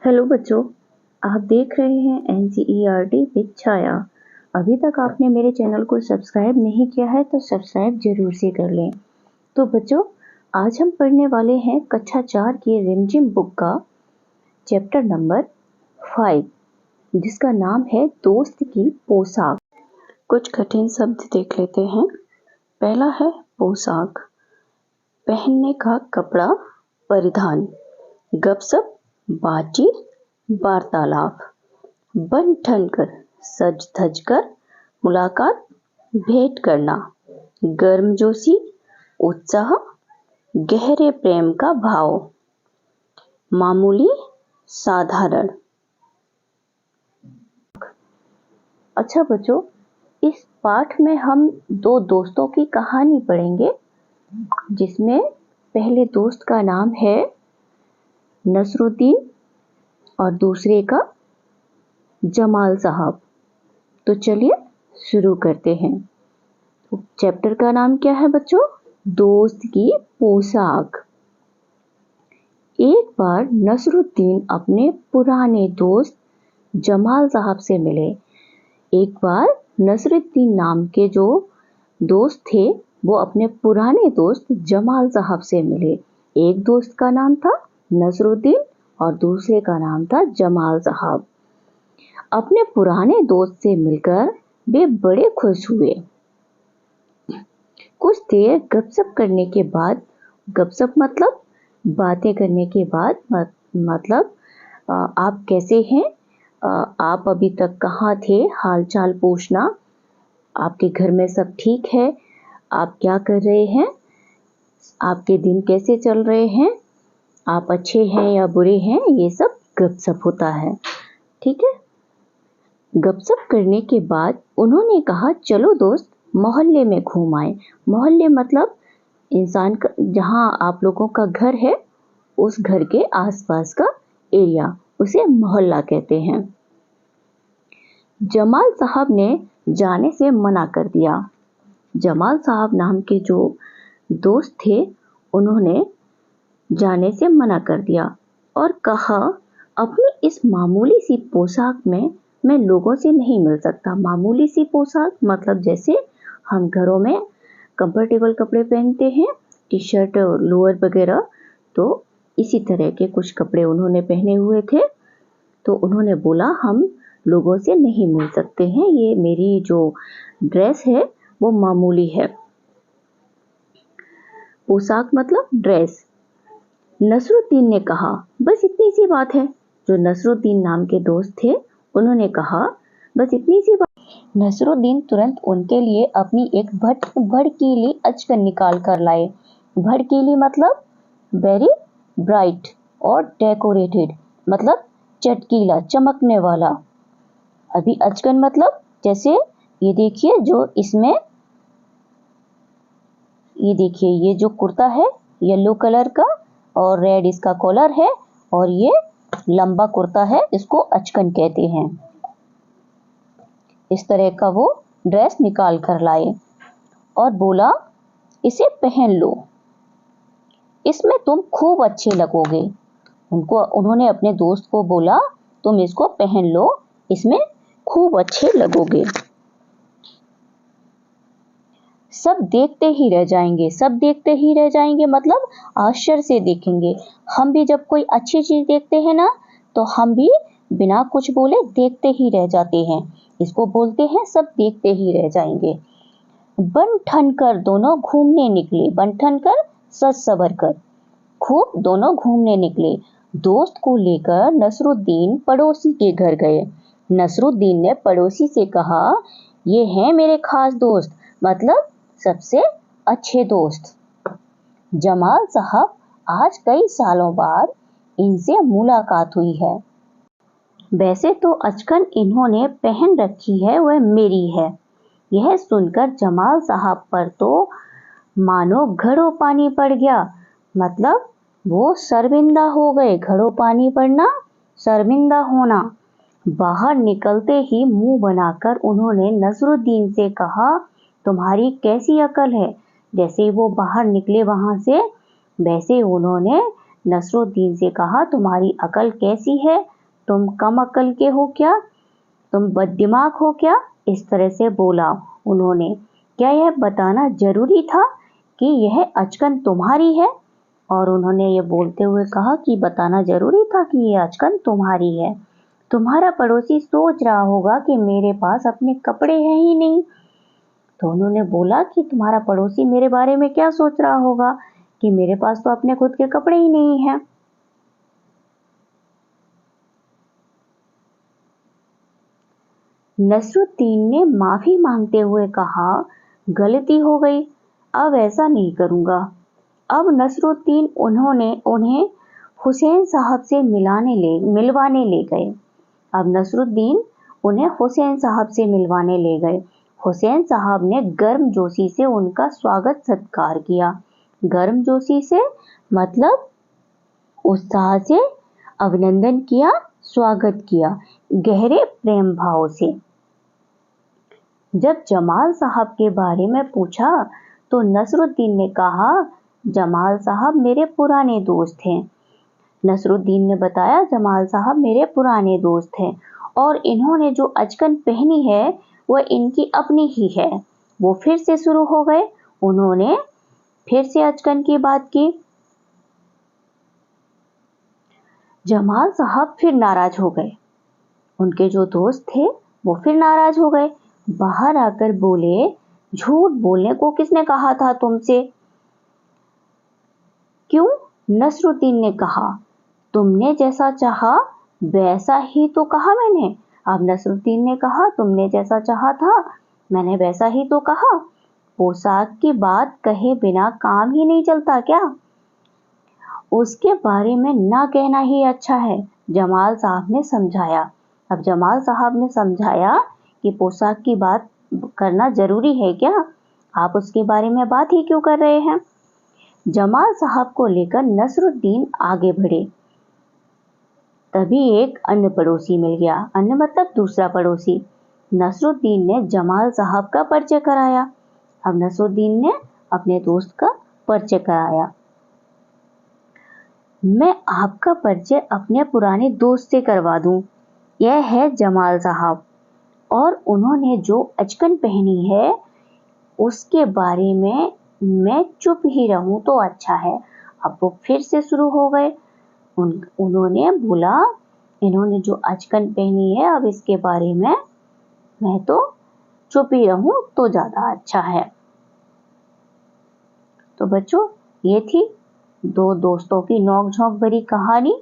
Hello बच्चों, आप देख रहे हैं NCERT विद छाया। अभी तक आपने मेरे चैनल को सब्सक्राइब नहीं किया है तो सब्सक्राइब जरूर से कर लें। तो बच्चों, आज हम पढ़ने वाले हैं कक्षा 4 की रिमझिम बुक का चैप्टर नंबर 5, जिसका नाम है दोस्त की पोशाक। कुछ कठिन शब्द देख लेते हैं। पहला है पोशाक, पहनने का कपड़ा, परिधान, गपशप, बातचीत, वार्तालाप, बन ठन कर, सज धज कर, मुलाकात, भेंट करना, गर्मजोशी, उत्साह, गहरे प्रेम का भाव, मामूली, साधारण। अच्छा बच्चों, इस पाठ में हम दो दोस्तों की कहानी पढ़ेंगे, जिसमें पहले दोस्त का नाम है नसरुद्दीन और दूसरे का जमाल साहब। तो चलिए शुरू करते हैं। चैप्टर का नाम क्या है बच्चों? दोस्त की पोशाक। एक बार नसरुद्दीन अपने पुराने दोस्त जमाल साहब से मिले। एक बार नसरुद्दीन नाम के जो दोस्त थे वो अपने पुराने दोस्त जमाल साहब से मिले। एक दोस्त का नाम था नसरुद्दीन और दूसरे का नाम था जमाल साहब। अपने पुराने दोस्त से मिलकर वे बड़े खुश हुए। कुछ देर गपशप करने के बाद, गपशप मतलब बातें करने के बाद, मतलब आप कैसे हैं, आप अभी तक कहाँ थे, हालचाल पूछना, आपके घर में सब ठीक है, आप क्या कर रहे हैं, आपके दिन कैसे चल रहे हैं, आप अच्छे हैं या बुरे हैं, ये सब गपशप होता है। ठीक है। गपशप करने के बाद उन्होंने कहा, चलो दोस्त मोहल्ले में घूम आए। मोहल्ले मतलब इंसान का, जहाँ आप लोगों का घर है उस घर के आसपास का एरिया, उसे मोहल्ला कहते हैं। जमाल साहब ने जाने से मना कर दिया। जमाल साहब नाम के जो दोस्त थे उन्होंने जाने से मना कर दिया और कहा, अपनी इस मामूली सी पोशाक में मैं लोगों से नहीं मिल सकता। मामूली सी पोशाक मतलब जैसे हम घरों में कंफर्टेबल कपड़े पहनते हैं, टी शर्ट और लोअर वगैरह, तो इसी तरह के कुछ कपड़े उन्होंने पहने हुए थे। तो उन्होंने बोला, हम लोगों से नहीं मिल सकते हैं, ये मेरी जो ड्रेस है वो मामूली है। पोशाक मतलब ड्रेस। नसरुद्दीन ने कहा, बस इतनी सी बात है। जो नसरुद्दीन नाम के दोस्त थे उन्होंने कहा, बस इतनी सी बात। नसरुद्दीन तुरंत उनके लिए अपनी एक भड़कीली अचकन निकाल कर लाए। भड़कीली मतलब वेरी ब्राइट और डेकोरेटेड मतलब चटकीला, चमकने वाला। अभी अचकन मतलब जैसे ये देखिए, जो इसमें ये देखिए, ये जो कुर्ता है येलो कलर का और रेड इसका कॉलर है और ये लंबा कुर्ता है, इसको अचकन कहते हैं। इस तरह का वो ड्रेस निकाल कर लाए और बोला, इसे पहन लो, इसमें तुम खूब अच्छे लगोगे। उन्होंने अपने दोस्त को बोला, तुम इसको पहन लो, इसमें खूब अच्छे लगोगे। सब देखते ही रह जाएंगे। सब देखते ही रह जाएंगे मतलब आश्चर्य से देखेंगे। हम भी जब कोई अच्छी चीज देखते हैं ना, तो हम भी बिना कुछ बोले देखते ही रह जाते हैं। इसको बोलते हैं सब देखते ही रह जाएंगे। बन ठन कर दोनों घूमने निकले। बन ठन कर सज सवर कर, खूब दोनों घूमने निकले। दोस्त को लेकर नसरुद्दीन पड़ोसी के घर गए। नसरुद्दीन ने पड़ोसी से कहा, ये हैं मेरे खास दोस्त, मतलब सबसे अच्छे दोस्त। जमाल साहब, आज कई सालों बाद इनसे मुलाकात हुई है। वैसे तो अचकन इन्होंने पहन रखी है वह मेरी है। यह सुनकर जमाल साहब पर तो मानो घड़ों पानी पड़ गया, मतलब वो शर्मिंदा हो गए। घड़ों पानी पड़ना, शर्मिंदा होना। बाहर निकलते ही मुंह बनाकर उन्होंने नसरुद्दीन से कहा, तुम्हारी कैसी अकल है। जैसे वो बाहर निकले वहां से, वैसे उन्होंने नसरुद्दीन से कहा, तुम्हारी अकल कैसी है, तुम कम अक्ल के हो क्या, तुम बददिमाग हो क्या, इस तरह से बोला उन्होंने। क्या यह बताना जरूरी था कि यह अचकन तुम्हारी है? और उन्होंने ये बोलते हुए कहा कि बताना जरूरी था कि ये अचकन तुम्हारी है। तुम्हारा पड़ोसी सोच रहा होगा कि मेरे पास अपने कपड़े हैं ही नहीं। तो उन्होंने बोला कि तुम्हारा पड़ोसी मेरे बारे में क्या सोच रहा होगा कि मेरे पास तो अपने खुद के कपड़े ही नहीं हैं। नसरुद्दीन ने माफी मांगते हुए कहा, गलती हो गई, अब ऐसा नहीं करूंगा। अब नसरुद्दीन उन्हें हुसैन साहब से मिलवाने ले गए। अब नसरुद्दीन उन्हें हुसैन साहब से मिलवाने ले गए। हुसैन साहब ने गर्मजोशी से उनका स्वागत सत्कार किया। गर्मजोशी से मतलब उत्साह से अभिनंदन किया, स्वागत किया, गहरे प्रेम भाव से। जब जमाल साहब के बारे में पूछा तो नसरुद्दीन ने कहा, जमाल साहब मेरे पुराने दोस्त हैं। नसरुद्दीन ने बताया, जमाल साहब मेरे पुराने दोस्त हैं और इन्होंने जो अचकन पहनी है वह इनकी अपनी ही है। वो फिर से शुरू हो गए, उन्होंने फिर से अचकन की बात की। जमाल साहब फिर नाराज हो गए। उनके जो दोस्त थे वो फिर नाराज हो गए। बाहर आकर बोले, झूठ बोलने को किसने कहा था तुमसे? क्यों? नसरुद्दीन ने कहा, तुमने जैसा चाहा वैसा ही तो कहा मैंने। अब नसरुद्दीन ने कहा, तुमने जैसा चाहा था मैंने वैसा ही तो कहा। पोशाक की बात कहे बिना काम ही नहीं चलता क्या? उसके बारे में ना कहना ही अच्छा है, जमाल साहब ने समझाया। अब जमाल साहब ने समझाया कि पोशाक की बात करना जरूरी है क्या? आप उसके बारे में बात ही क्यों कर रहे हैं? जमाल साहब को लेकर नसरुद्दीन आगे बढ़े। तभी एक अन्य पड़ोसी मिल गया। अन्य मतलब दूसरा पड़ोसी। नसरुद्दीन ने जमाल साहब का परिचय कराया। अब नसरुद्दीन ने अपने दोस्त का परिचय कराया। मैं आपका परिचय अपने पुराने दोस्त से करवा दूं। यह है जमाल साहब और उन्होंने जो अचकन पहनी है उसके बारे में मैं चुप ही रहूं तो अच्छा है। अब वो फिर से शुरू हो गए। उन्होंने बोला, इन्होंने जो अचकन पहनी है अब इसके बारे में मैं तो चुप ही रहूं तो ज्यादा अच्छा है। तो बच्चों, ये थी दो दोस्तों की नोक झोंक भरी कहानी।